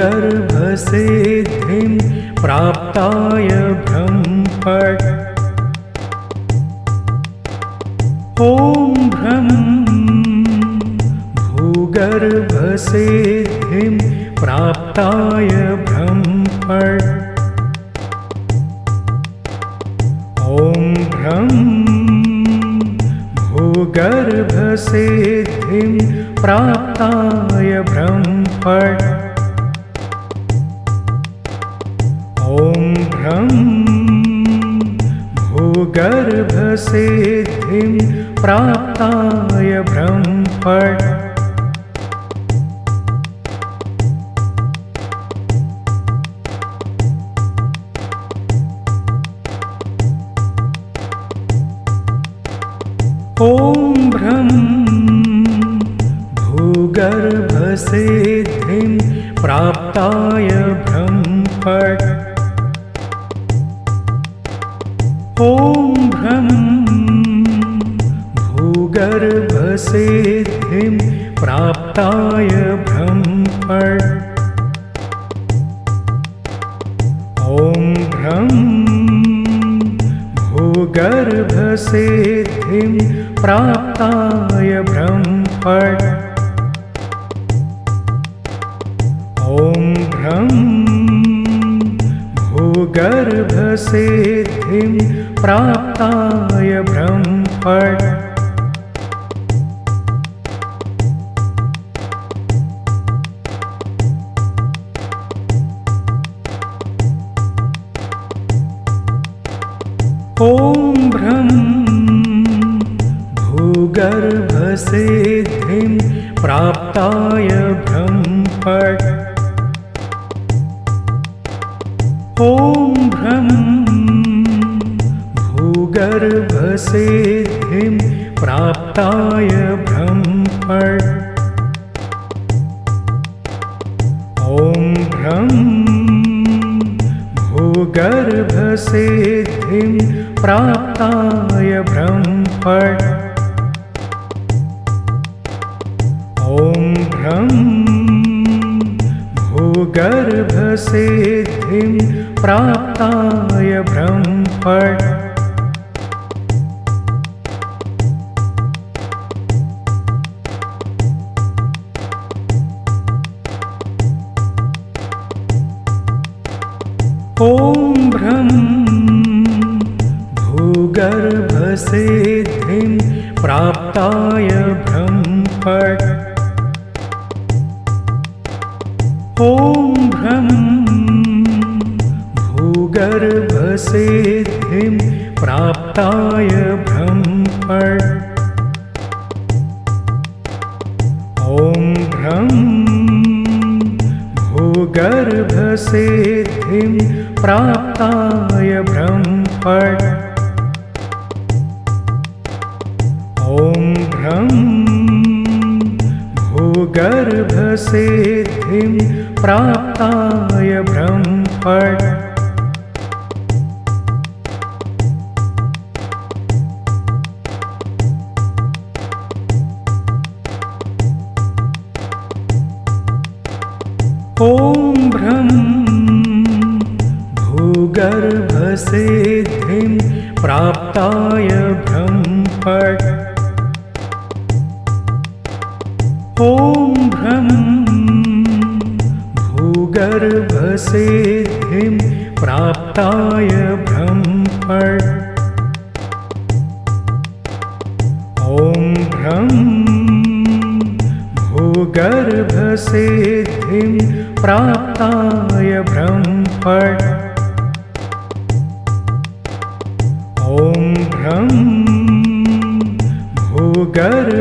भूगर्भसिद्धिं प्राप्ताय ब्रह्मफट्। ॐ भ्रं भूगर्भसिद्धिं प्राप्ताय ब्रह्मफट्। ॐ भ्रं भूगर्भसिद्धिं प्राप्ताय ब्रह्मफट्। ॐ भ्रं भूगर्भसिद्धिं प्राप्ताय ब्रह्मफट्। ॐ भ्रं भूगर्भसिद्धिं प्राप्ताय ब्रह्मफट्। ॐ भ्रं भूगर्भसिद्धिं प्राप्ताय ब्रह्मफट्। ॐ भ्रं भूगर्भसिद्धिं प्राप्ताय ब्रह्मफट्। ॐ भ्रं भूगर्भसिद्धिं प्राप्ताय ब्रह्मफट्। ॐ भ्रं भूगर्भसिद्धिं प्राप्ताय ब्रह्मफट्। ॐ भ्रं भूगर्भसिद्धिं प्राप्ताय ब्रह्मफट्। ॐ भ्रं भूगर्भसिद्धिं प्राप्ताय ब्रह्मफट्। ॐ भ्रं भूगर्भसिद्धिं प्राप्ताय ब्रह्मफट्। ॐ भ्रं भूगर्भसिद्धिं प्राप्ताय ब्रह्मफट्। ॐ भ्रं भूगर्भसिद्धिं प्राप्ताय ब्रह्मफट्। ॐ भ्रं भूगर्भसिद्धिं प्राप्ताय ब्रह्मफट्। ॐ भ्रं भूगर्भसिद्धिं प्राप्ताय ब्रह्मफट्। ॐ भ्रं भूगर्भसिद्धिं प्राप्ताय ब्रह्मफट्। ॐ भ्रं भूगर्भसिद्धिं प्राप्ताय ब्रह्मफट्। ॐ भ्रं भूगर्भसिद्धिं प्राप्ताय ब्रह्मफट्। ॐ भ्रं भूगर्भसिद्धिं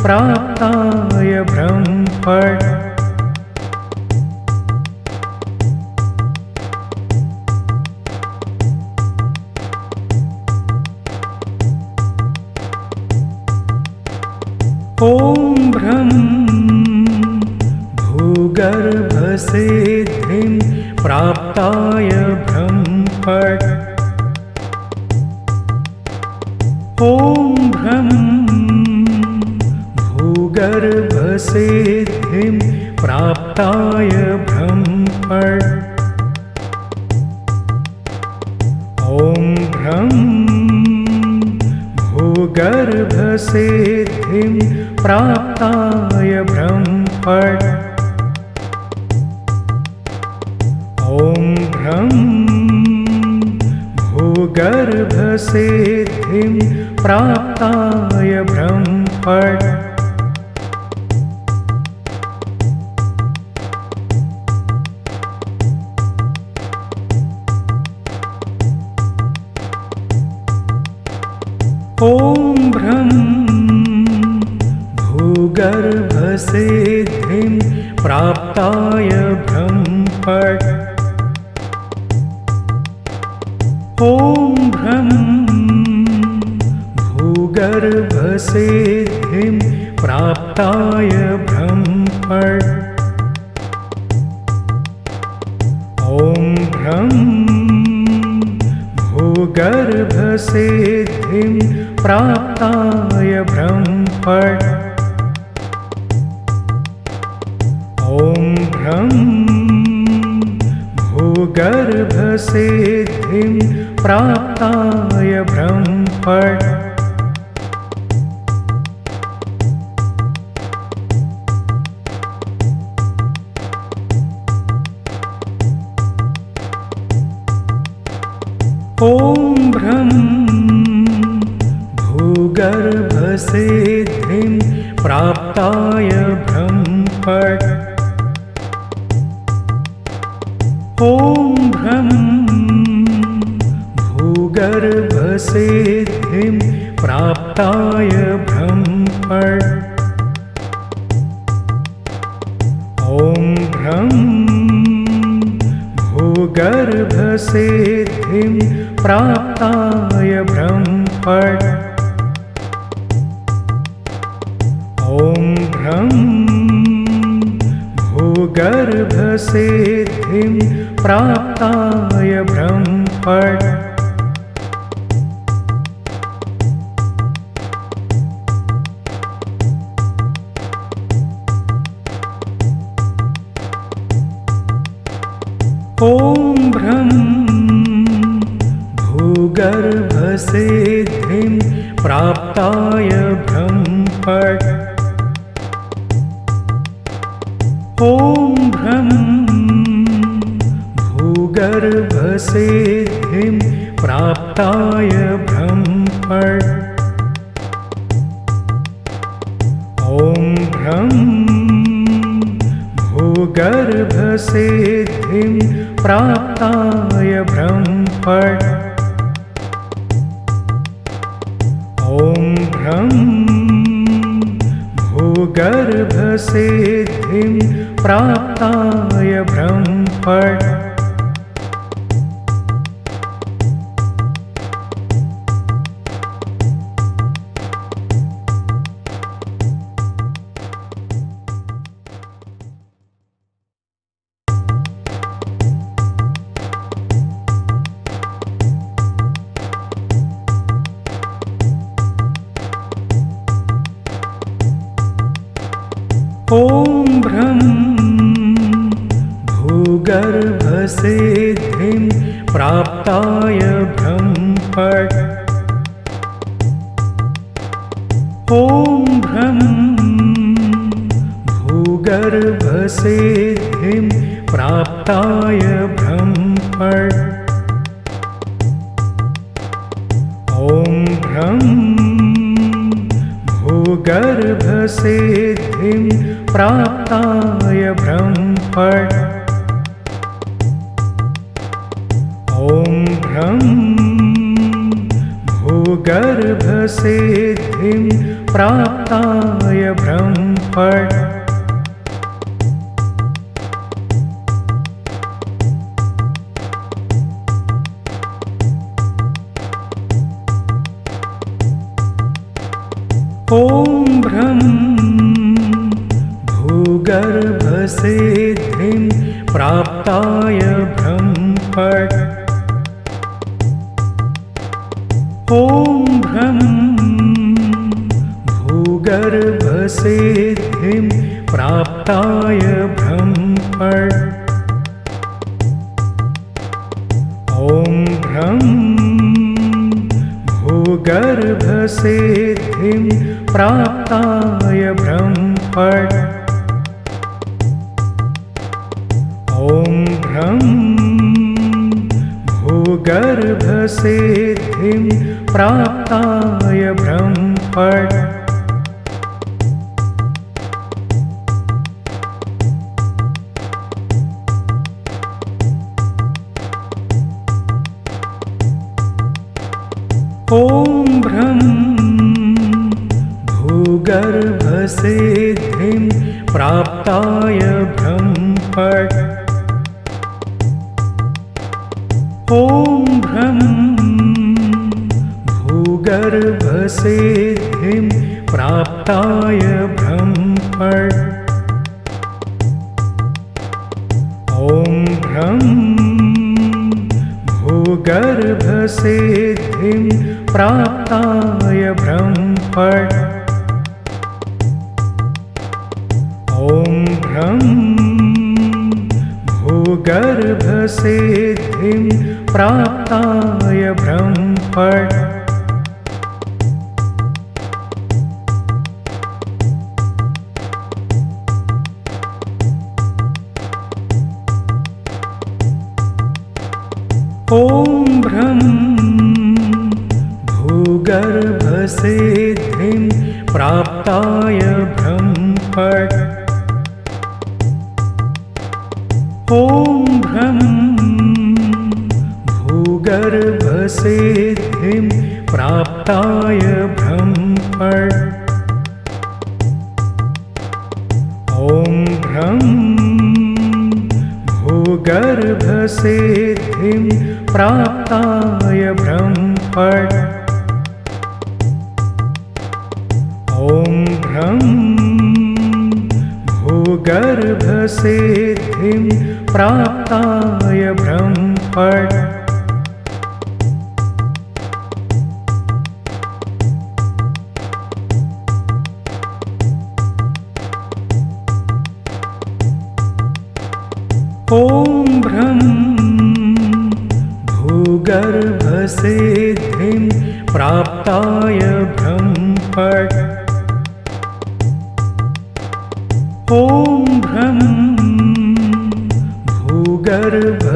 प्राप्ताय ब्रह्मफट्। ॐ भ्रं भूगर्भसिद्धिं प्राप्ताय ब्रह्मफट्। ॐ भ्रं भूगर्भसिद्धिं भूगर्भसिद्धिं प्राप्ताय ब्रह्मफट् ॐ भ्रं भूगर्भसिद्धिं प्राप्ताय ब्रह्मफट् ॐ भ्रं भूगर्भसिद्धिं प्राप्ताय ब्रह्मफट् ॐ भ्रं भूगर्भसिद्धिं प्राप्ताय ब्रह्मफट् ॐ भ्रं भूगर्भसिद्धिं प्राप्ताय ब्रह्मफट् ॐ भ्रं भूगर्भसिद्धिं प्राप्ताय ब्रह्मफट् ॐ भ्रं भूगर्भसिद्धिं प्राप्ताय ब्रह्मफट् ॐ भ्रं भूगर्भसिद्धिं प्राप्ताय ब्रह्मफट् ॐ भ्रं भूगर्भसिद्धिं प्राप्ताय ब्रह्मफट् ॐ भ्रं भूगर्भसिद्धिं प्राप्ताय ब्रह्मफट् ॐ भ्रं भूगर्भसिद्धिं प्राप्ताय ब्रह्मफट् ॐ भ्रं भूगर्भसिद्धिं प्राप्ताय ब्रह्मफट् ॐ भ्रं भूगर्भसिद्धिं प्राप्ताय ब्रह्मफट् ॐ भ्रं भूगर्भसिद्धिं प्राप्ताय ब्रह्मफट् ॐ भ्रं भूगर्भसिद्धिं प्राप्ताय ब्रह्मफट् ॐ भ्रं भूगर्भसिद्धिं प्राप्ताय ब्रह्मफट् ॐ भ्रं भूगर्भसिद्धिं प्राप्ताय ब्रह्मफट् ॐ भ्रं भूगर्भसिद्धिं प्राप्ताय ब्रह्मफट् ॐ भ्रं भूगर्भसिद्धिं प्राप्ताय ब्रह्मफट् ॐ भ्रं भूगर्भसिद्धिं प्राप्ताय ब्रह्मफट् ॐ भ्रं भूगर्भसिद्धिं प्राप्ताय ब्रह्मफट् ॐ भ्रं भूगर्भसिद्धिं प्राप्ताय ब्रह्मफट् ॐ भ्रं भूगर्भसिद्धिं प्राप्ताय ब्रह्मफट् ॐ भ्रं भूगर्भसिद्धिं प्राप्ताय ब्रह्मफट् ॐ भ्रं भूगर्भसिद्धिं प्राप्ताय ब्रह्मफट् ॐ भ्रं भूगर्भसिद्धिं प्राप्ताय ब्रह्मफट् ॐ भ्रं भूगर्भसिद्धिं प्राप्ताय ब्रह्मफट् ॐ भ्रं भूगर्भसिद्धिं प्राप्ताय ब्रह्मफट् ॐ भ्रं भूगर्भसिद्धिं प्राप्ताय ब्रह्मफट् ॐ भ्रं भूगर्भसिद्धिं प्राप्ताय ब्रह्मफट् ॐ भ्रं भूगर्भसिद्धिं प्राप्ताय ब्रह्मफट् ॐ भ्रं भूगर्भसिद्धिं प्राप्ताय ब्रह्मफट् ॐ भ्रं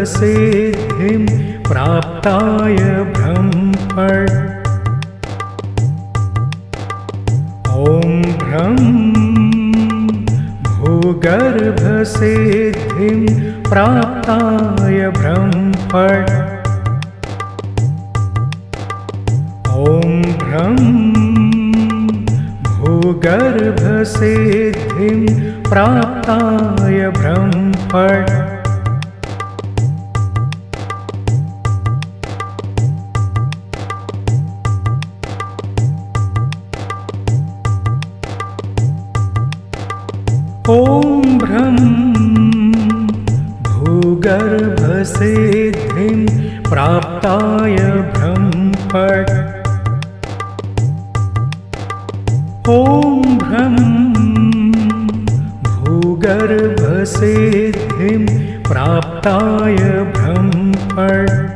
भूगर्भसिद्धिं प्राप्ताय ब्रह्मफट् ॐ भ्रं भूगर्भसिद्धिं प्राप्ताय ब्रह्मफट् ॐ भ्रं भूगर्भसिद्धिं प्राप्ताय ब्रह्मफट् ॐ भ्रं भूगर्भसिद्धिं प्राप्ताय ब्रह्मफट् ॐ भ्रं भूगर्भसिद्धिं प्राप्ताय ब्रह्मफट्